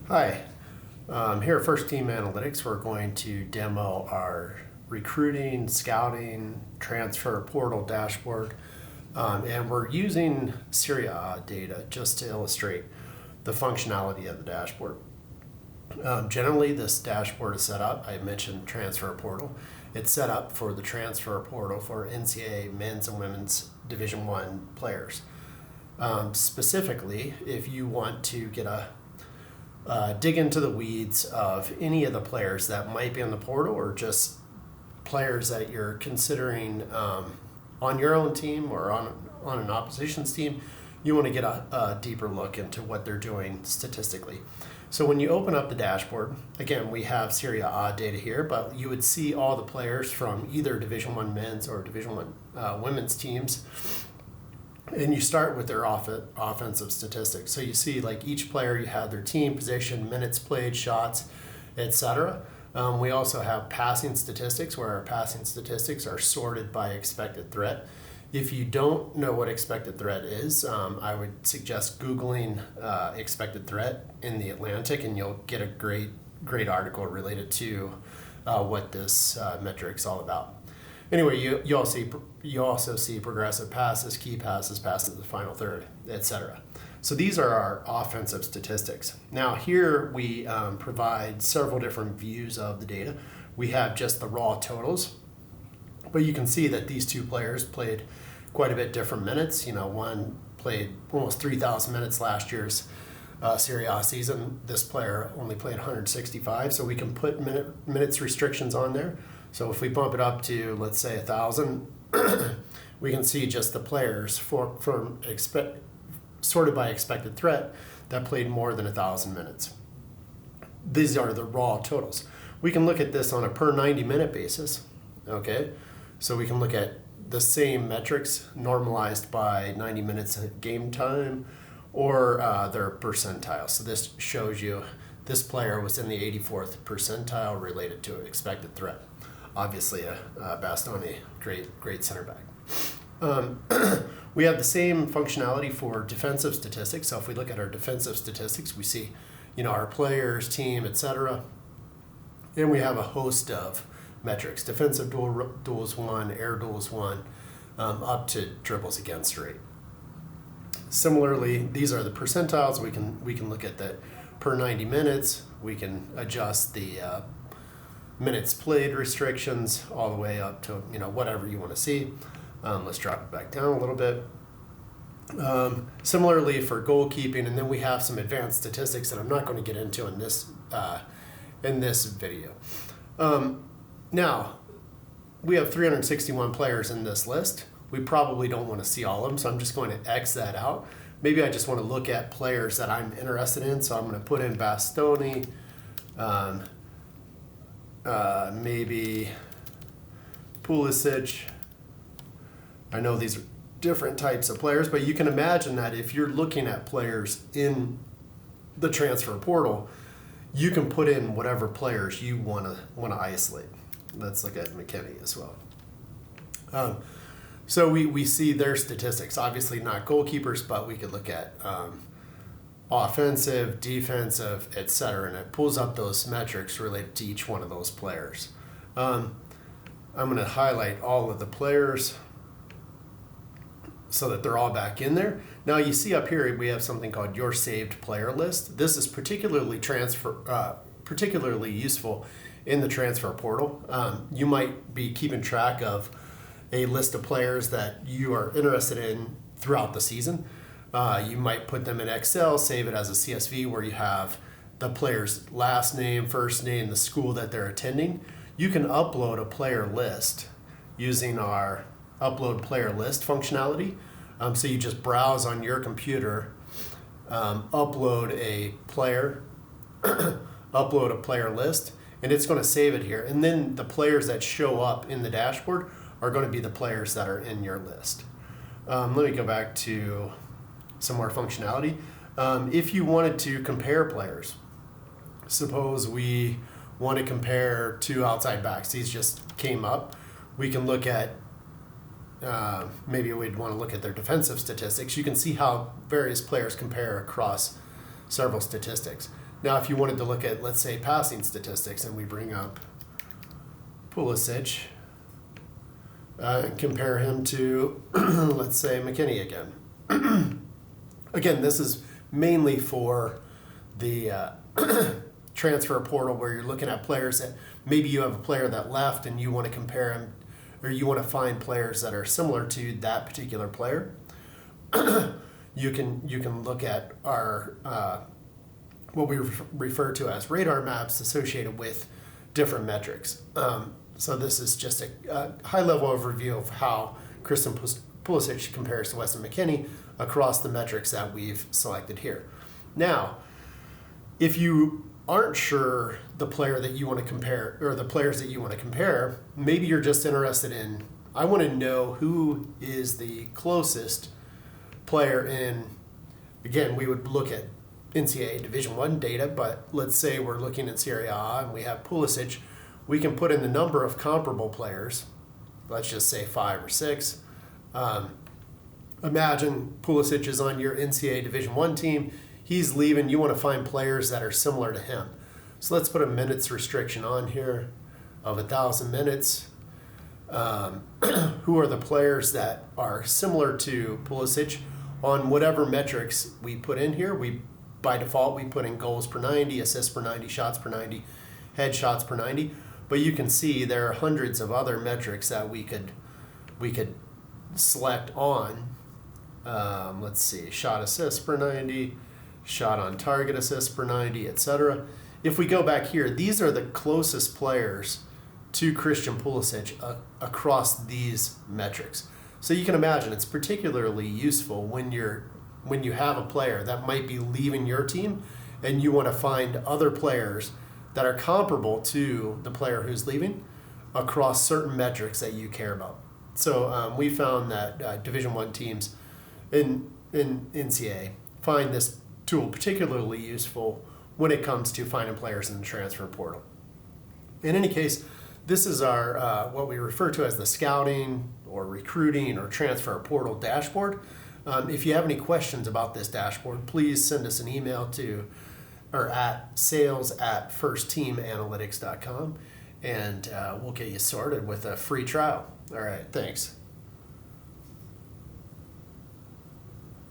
Hi, here at First Team Analytics, we're going to demo our recruiting, scouting, transfer portal dashboard, and we're using Serie A data just to illustrate the functionality of the dashboard. Generally, this dashboard is set up, I mentioned transfer portal, it's set up for the transfer portal for NCAA men's and women's Division One players. Specifically, if you want to get dig into the weeds of any of the players that might be on the portal or just players that you're considering on your own team or on an opposition's team, you want to get a deeper look into what they're doing statistically. So when you open up the dashboard, again, we have Serie A data here, but you would see all the players from either Division One men's or Division One women's teams. And you start with their offensive statistics. So you see, like, each player, you have their team position, minutes played, shots, etc. We also have passing statistics, where our passing statistics are sorted by expected threat. If you don't know what expected threat is, I would suggest Googling expected threat in the Atlantic, and you'll get a great article related to what this metric's all about. Anyway, you also see progressive passes, key passes, passes to the final third, etc. So these are our offensive statistics. Now here we provide several different views of the data. We have just the raw totals, but you can see that these two players played quite a bit different minutes. One played almost 3,000 minutes last year's Serie A season. This player only played 165, so we can put minutes restrictions on there. So if we bump it up to, let's say, 1,000, we can see just the players sorted by expected threat that played more than 1,000 minutes. These are the raw totals. We can look at this on a per 90-minute basis, okay? So we can look at the same metrics normalized by 90 minutes of game time or their percentile. So this shows you this player was in the 84th percentile related to expected threat. Obviously, Bastoni, great center back. We have the same functionality for defensive statistics. So if we look at our defensive statistics, we see, our players, team, etc. And we have a host of metrics: defensive duels won, air duels won, up to dribbles against rate. Similarly, these are the percentiles. We can look at that per 90 minutes. We can adjust the minutes played restrictions all the way up to whatever you want to see. Let's drop it back down a little bit. Similarly for goalkeeping, and then we have some advanced statistics that I'm not going to get into in this video. Now we have 361 players in this list. We probably don't want to see all of them, so I'm just going to X that out. Maybe I just want to look at players that I'm interested in, so I'm going to put in Bastoni. Maybe Pulisic. I know these are different types of players, but you can imagine that if you're looking at players in the transfer portal, you can put in whatever players you want to isolate. Let's look at McKinney as well. So we see their statistics. Obviously not goalkeepers, but we could look at offensive, defensive, etc., and it pulls up those metrics related to each one of those players. I'm going to highlight all of the players so that they're all back in there. Now you see up here we have something called your saved player list. This is particularly useful in the transfer portal. You might be keeping track of a list of players that you are interested in throughout the season. You might put them in Excel, save it as a CSV where you have the player's last name, first name, the school that they're attending. You can upload a player list using our upload player list functionality. So you just browse on your computer, upload a player list, and it's going to save it here. And then the players that show up in the dashboard are going to be the players that are in your list. Let me go back to some more functionality. If you wanted to compare players, suppose we want to compare two outside backs. These just came up. We can look at, maybe we'd want to look at their defensive statistics. You can see how various players compare across several statistics. Now, if you wanted to look at, let's say, passing statistics, and we bring up Pulisic and compare him to, let's say, McKinney again. Again, this is mainly for the transfer portal, where you're looking at players that maybe you have a player that left and you want to compare him, or you want to find players that are similar to that particular player. You can look at our what we refer to as radar maps associated with different metrics. So this is just a high-level overview of how Christian Pulisic compares to Weston McKennie across the metrics that we've selected here. Now, if you aren't sure the player that you want to compare, or the players that you want to compare, maybe you're just interested in, I want to know who is the closest player in, again, we would look at NCAA Division One data, but let's say we're looking at Serie A and we have Pulisic. We can put in the number of comparable players, let's just say 5 or 6. Imagine Pulisic is on your NCAA Division One team. He's leaving. You want to find players that are similar to him. So let's put a minutes restriction on here of 1,000 minutes. Who are the players that are similar to Pulisic on whatever metrics we put in here? By default, we put in goals per 90, assists per 90, shots per 90, headshots per 90. But you can see there are hundreds of other metrics that we could select on. Let's see, shot assists per 90, shot on target assists per 90, etc. If we go back here, these are the closest players to Christian Pulisic across these metrics. So you can imagine it's particularly useful when you have a player that might be leaving your team and you want to find other players that are comparable to the player who's leaving across certain metrics that you care about. So we found that Division One teams in NCAA find this tool particularly useful when it comes to finding players in the transfer portal. In any case, this is our what we refer to as the scouting or recruiting or transfer portal dashboard. If you have any questions about this dashboard, please send us an email to or at sales@firstteamanalytics.com, and we'll get you started with a free trial. All right, thanks.